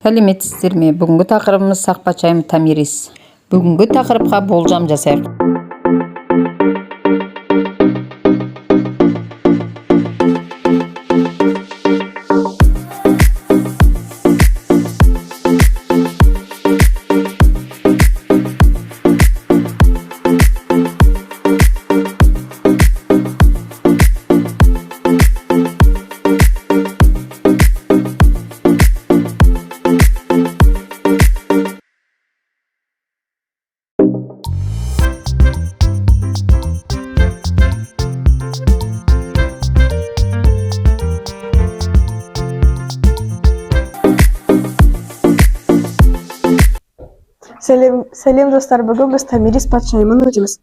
Сәлеметсіздер ме? Бүгінгі тақырыбымыз сақ патшайым Томирис. Бүгінгі тақырыпқа болжам жасайық. Сәлем достар, бүгін біз Томирис патшайымын өтеміз.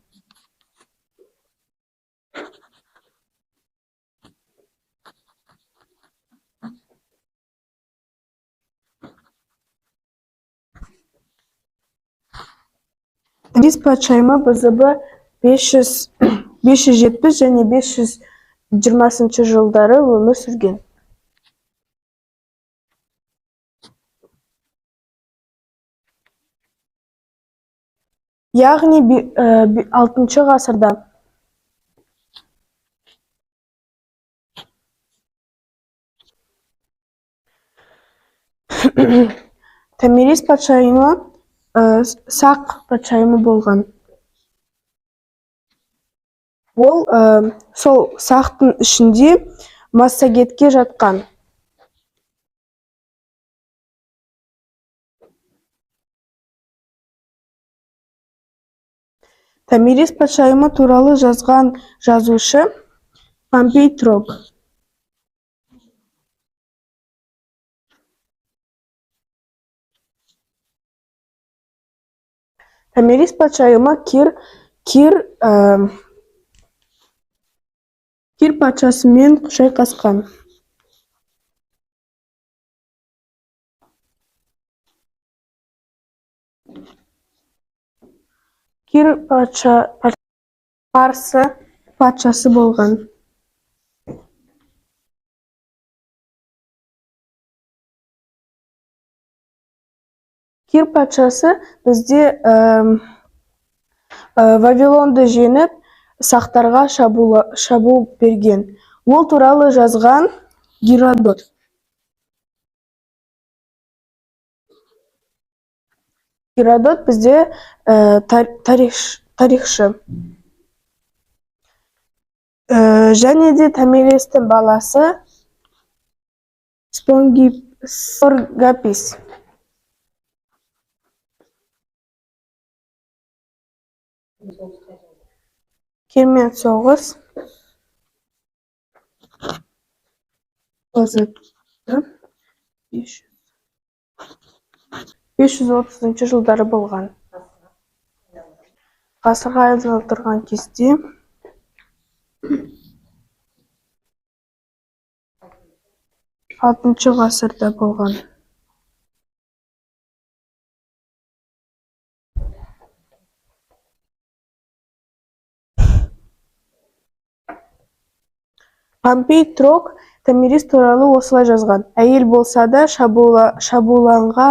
Томирис патшайымы БЗБ 570 және 520 жылдары өмір сүрген. Яғни 6 ғасырда. Томирис патшайымы сақ патшайымы болған. Ол сол сақтың ішінде Массагетке жатқан. Томирис патшайымы туралы жазған жазушы Помпей Трок. Томирис патшайымы Кир патшасымен шайқасқан. Кир парсы патшасы болған. Кир патшасы бізде Вавилонды жеңіп, сақтарға шабуыл берген. Ол туралы жазған Геродот. Геродот бізде тарихшы. Және де Томиристің баласы Споргапис. Кирмен соғыс 530 жылдары болған. Ғасырға айналдырған кезде алтыншы ғасырда болған. Помпей Трок Томирис туралы осылай жазған. Әйел болса да шабуыланға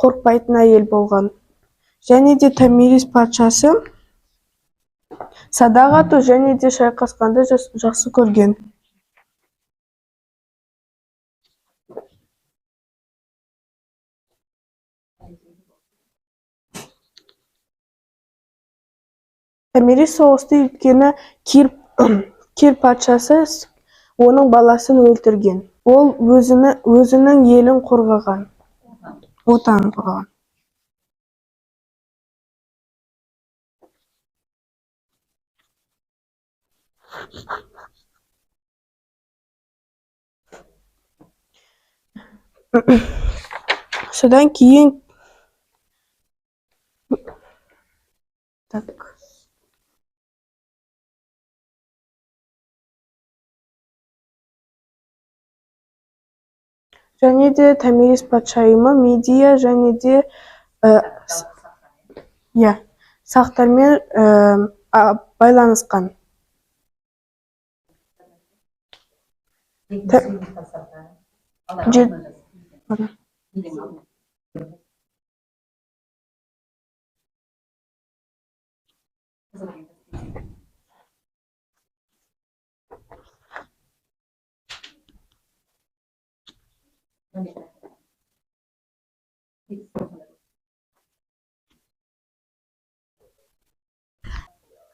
қорқпайтын әйел болған. Және де Томирис патшасы садақ ату және де шайқасқанды жақсы көрген. Томирис соғысты өткені Кир патшасы оның баласын өлтірген. Ол өзінің елін қорғаған, отанын қорғаған. Содан кейін және де Томирис патшайымы Медия және де сақтармен байланысқан.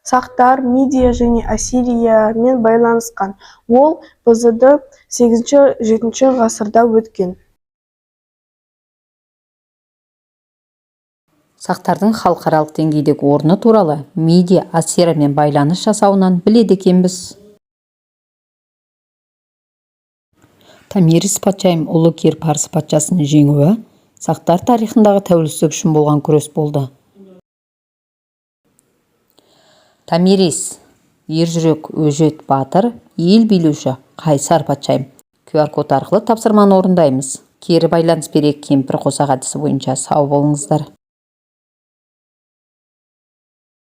Сақтар Мидия және Ассириямен байланысқан. Ол бзд 8-7 ғасырда өткен. Сақтардың халықаралық деңгейдегі орны туралы Мидия Ассириямен байланыс жасауынан біледі екенбіз. Томирис патшайым ұлы Кир парсы патшасын жеңуі сақтар тарихындағы тәуелсіздік үшін болған күрес болды. Томирис ержүрек, өжет, батыр, ел билеуші, қайсар патшайым. QR-код арқылы тапсырманы орындаймыз. Кері байланыс берейік кемпір қосақ әдісі бойынша. Сау болыңыздар.